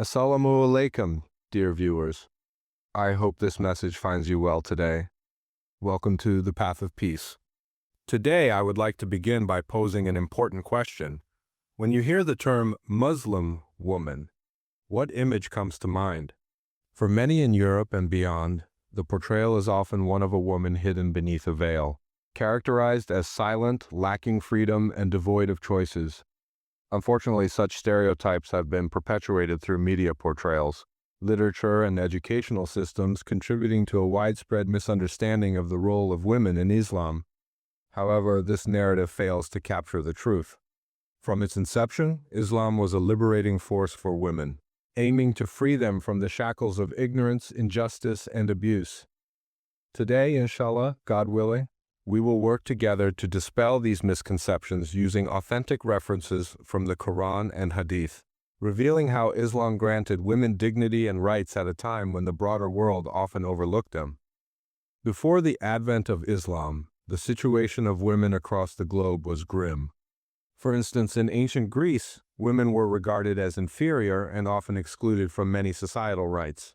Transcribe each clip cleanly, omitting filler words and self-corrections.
Assalamu alaikum, dear viewers. I hope this message finds you well today. Welcome to the Path of Peace. Today, I would like to begin by posing an important question. When you hear the term Muslim woman, what image comes to mind? For many in Europe and beyond, the portrayal is often one of a woman hidden beneath a veil, characterized as silent, lacking freedom, and devoid of choices. Unfortunately, such stereotypes have been perpetuated through media portrayals, literature, and educational systems, contributing to a widespread misunderstanding of the role of women in Islam. However, this narrative fails to capture the truth. From its inception, Islam was a liberating force for women, aiming to free them from the shackles of ignorance, injustice, and abuse. Today, inshallah, God willing, we will work together to dispel these misconceptions using authentic references from the Quran and Hadith, revealing how Islam granted women dignity and rights at a time when the broader world often overlooked them. Before the advent of Islam, the situation of women across the globe was grim. For instance, in ancient Greece, women were regarded as inferior and often excluded from many societal rights.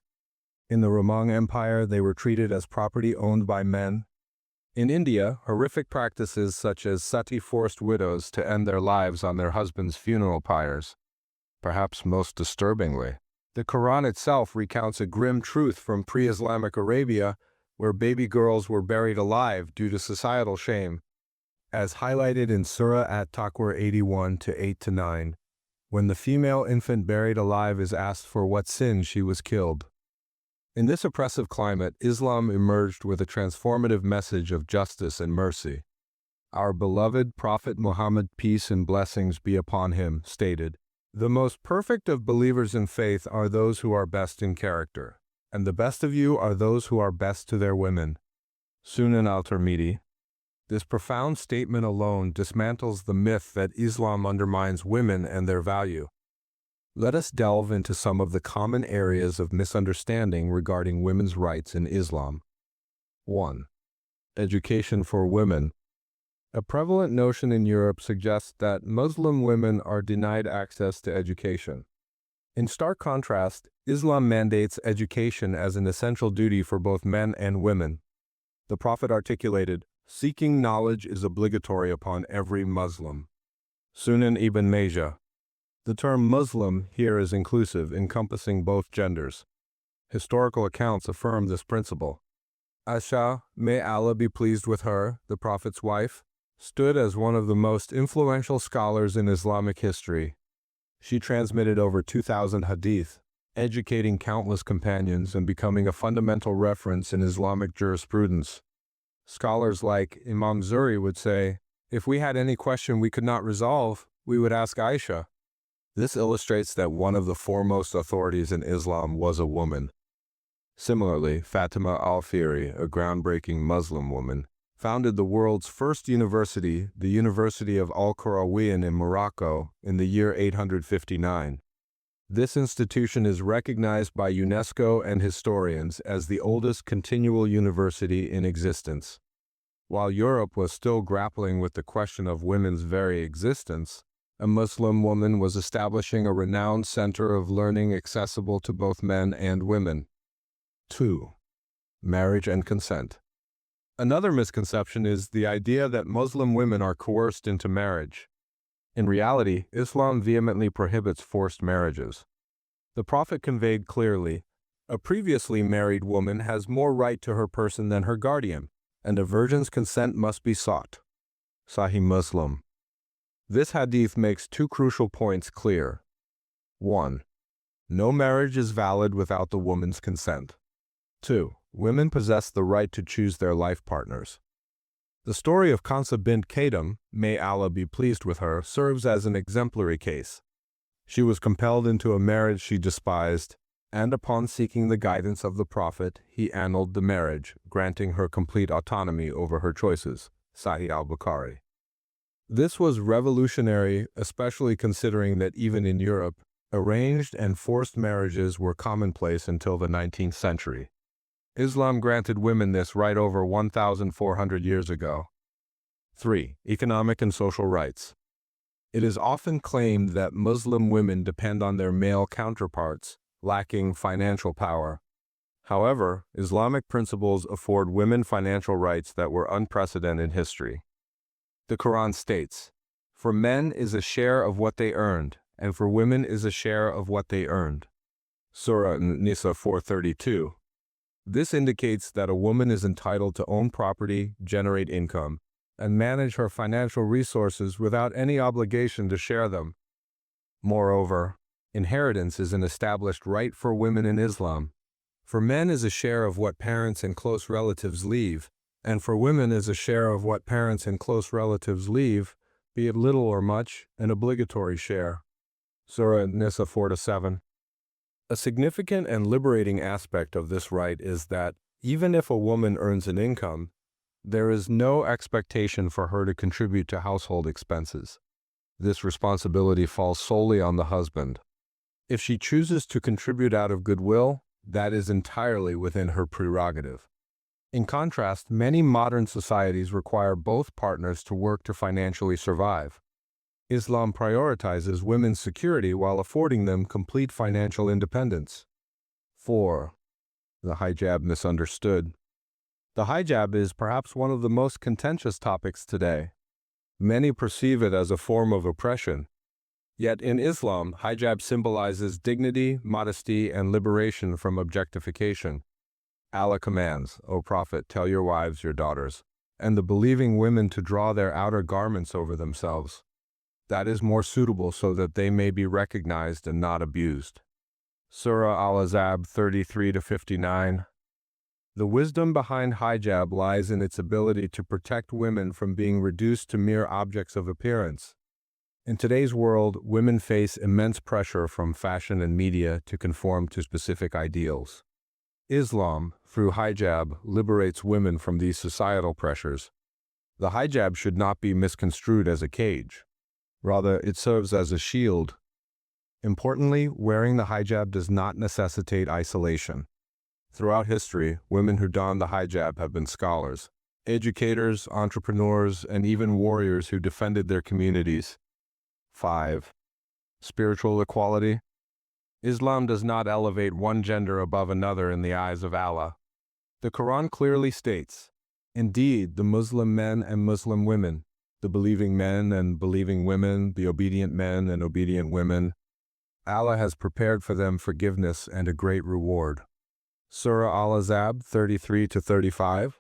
In the Roman Empire, they were treated as property owned by men. In India, horrific practices such as sati forced widows to end their lives on their husbands' funeral pyres. Perhaps most disturbingly, the Quran itself recounts a grim truth from pre-Islamic Arabia where baby girls were buried alive due to societal shame, as highlighted in Surah At-Taqwir 81-8-9, when the female infant buried alive is asked for what sin she was killed. In this oppressive climate, Islam emerged with a transformative message of justice and mercy. Our beloved Prophet Muhammad, peace and blessings be upon him, stated, "The most perfect of believers in faith are those who are best in character, and the best of you are those who are best to their women." Sunan al-Tirmidhi. This profound statement alone dismantles the myth that Islam undermines women and their value. Let us delve into some of the common areas of misunderstanding regarding women's rights in Islam. 1. Education for women. A prevalent notion in Europe suggests that Muslim women are denied access to education. In stark contrast, Islam mandates education as an essential duty for both men and women. The Prophet articulated, "Seeking knowledge is obligatory upon every Muslim." Sunan ibn Majah. The term Muslim here is inclusive, encompassing both genders. Historical accounts affirm this principle. Aisha, may Allah be pleased with her, the Prophet's wife, stood as one of the most influential scholars in Islamic history. She transmitted over 2,000 hadith, educating countless companions and becoming a fundamental reference in Islamic jurisprudence. Scholars like Imam Zuri would say, if we had any question we could not resolve, we would ask Aisha. This illustrates that one of the foremost authorities in Islam was a woman. Similarly, Fatima al-Fihri, a groundbreaking Muslim woman, founded the world's first university, the University of Al-Qarawiyyin in Morocco, in the year 859. This institution is recognized by UNESCO and historians as the oldest continual university in existence. While Europe was still grappling with the question of women's very existence, a Muslim woman was establishing a renowned center of learning accessible to both men and women. 2. Marriage and consent. Another misconception is the idea that Muslim women are coerced into marriage. In reality, Islam vehemently prohibits forced marriages. The Prophet conveyed clearly, "A previously married woman has more right to her person than her guardian, and a virgin's consent must be sought." Sahih Muslim. This hadith makes two crucial points clear. 1. No marriage is valid without the woman's consent. 2. Women possess the right to choose their life partners. The story of Kansa bint Kadam, may Allah be pleased with her, serves as an exemplary case. She was compelled into a marriage she despised, and upon seeking the guidance of the Prophet, he annulled the marriage, granting her complete autonomy over her choices. Sahih al-Bukhari. This was revolutionary, especially considering that even in Europe, arranged and forced marriages were commonplace until the 19th century. Islam granted women this right over 1,400 years ago. 3. Economic and social rights. It is often claimed that Muslim women depend on their male counterparts, lacking financial power. However, Islamic principles afford women financial rights that were unprecedented in history. The Quran states, "For men is a share of what they earned, and for women is a share of what they earned." Surah An-Nisa 4:32. This indicates that a woman is entitled to own property, generate income, and manage her financial resources without any obligation to share them. Moreover, inheritance is an established right for women in Islam. For men is a share of what parents and close relatives leave, and for women is a share of what parents and close relatives leave, be it little or much, an obligatory share. Surah An-Nisa 4-7. A significant and liberating aspect of this right is that, even if a woman earns an income, there is no expectation for her to contribute to household expenses. This responsibility falls solely on the husband. If she chooses to contribute out of goodwill, that is entirely within her prerogative. In contrast, many modern societies require both partners to work to financially survive. Islam prioritizes women's security while affording them complete financial independence. 4. The hijab misunderstood. The hijab is perhaps one of the most contentious topics today. Many perceive it as a form of oppression. Yet in Islam, hijab symbolizes dignity, modesty, and liberation from objectification. Allah commands, "O Prophet, tell your wives, your daughters, and the believing women to draw their outer garments over themselves. That is more suitable so that they may be recognized and not abused." Surah Al-Ahzab 33-59. The wisdom behind hijab lies in its ability to protect women from being reduced to mere objects of appearance. In today's world, women face immense pressure from fashion and media to conform to specific ideals. Islam, through hijab, liberates women from these societal pressures. The hijab should not be misconstrued as a cage. Rather, it serves as a shield. Importantly, wearing the hijab does not necessitate isolation. Throughout history, women who don the hijab have been scholars, educators, entrepreneurs, and even warriors who defended their communities. 5. Spiritual equality. Islam does not elevate one gender above another in the eyes of Allah. The Quran clearly states, "Indeed, the Muslim men and Muslim women, the believing men and believing women, the obedient men and obedient women, Allah has prepared for them forgiveness and a great reward." Surah Al-Ahzab 33-35.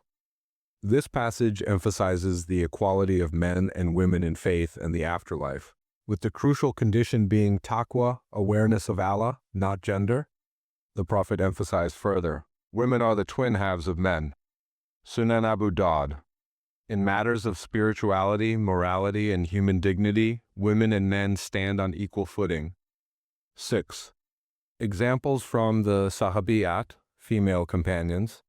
This passage emphasizes the equality of men and women in faith and the afterlife, with the crucial condition being taqwa, awareness of Allah, not gender. The Prophet emphasized further, "Women are the twin halves of men." Sunan Abu Dawud. In matters of spirituality, morality, and human dignity, women and men stand on equal footing. 6. Examples from the Sahabiyat, female companions.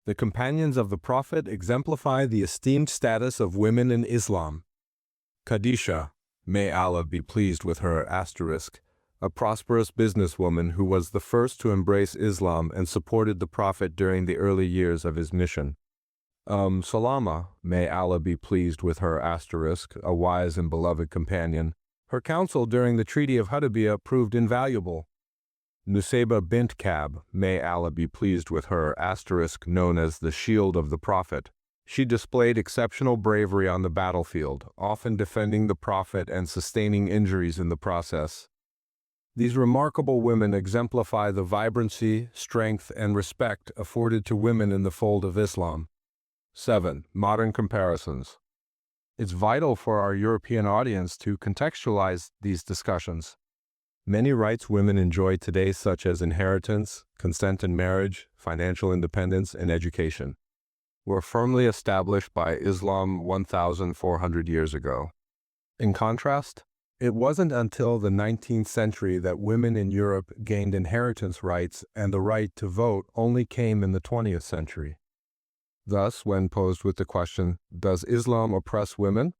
The companions of the Prophet exemplify the esteemed status of women in Islam. Khadijah, may Allah be pleased with her, a prosperous businesswoman who was the first to embrace Islam and supported the Prophet during the early years of his mission. Salama, may Allah be pleased with her, a wise and beloved companion. Her counsel during the Treaty of Hudaybiyah proved invaluable. Nusayba bint Kab, may Allah be pleased with her, known as the Shield of the Prophet. She displayed exceptional bravery on the battlefield, often defending the Prophet and sustaining injuries in the process. These remarkable women exemplify the vibrancy, strength, and respect afforded to women in the fold of Islam. 7. Modern comparisons. It's vital for our European audience to contextualize these discussions. Many rights women enjoy today, such as inheritance, consent in marriage, financial independence, and education, were firmly established by Islam 1,400 years ago. In contrast, it wasn't until the 19th century that women in Europe gained inheritance rights, and the right to vote only came in the 20th century. Thus, when posed with the question, "Does Islam oppress women?"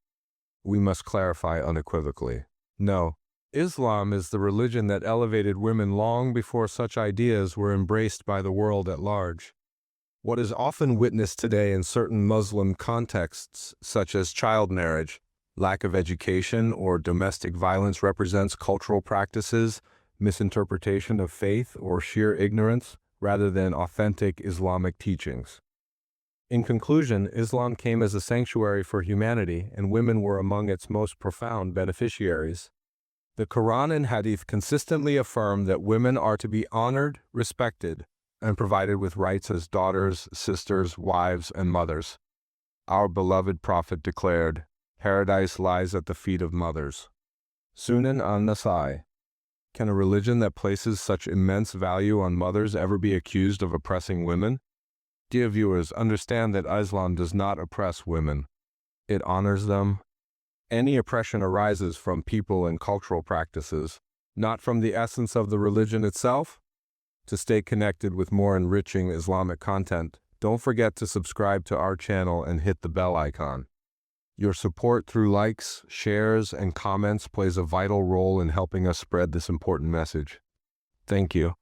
we must clarify unequivocally, no. Islam is the religion that elevated women long before such ideas were embraced by the world at large. What is often witnessed today in certain Muslim contexts, such as child marriage, Lack of education or domestic violence represents cultural practices, misinterpretation of faith, or sheer ignorance, rather than authentic Islamic teachings. In conclusion, Islam came as a sanctuary for humanity, and women were among its most profound beneficiaries. The Quran and Hadith consistently affirm that women are to be honored, respected, and provided with rights as daughters, sisters, wives, and mothers. Our beloved Prophet declared, "Paradise lies at the feet of mothers." Sunan an-Nasai. Can a religion that places such immense value on mothers ever be accused of oppressing women? Dear viewers, understand that Islam does not oppress women. It honors them. Any oppression arises from people and cultural practices, not from the essence of the religion itself. To stay connected with more enriching Islamic content, don't forget to subscribe to our channel and hit the bell icon. Your support through likes, shares, and comments plays a vital role in helping us spread this important message. Thank you.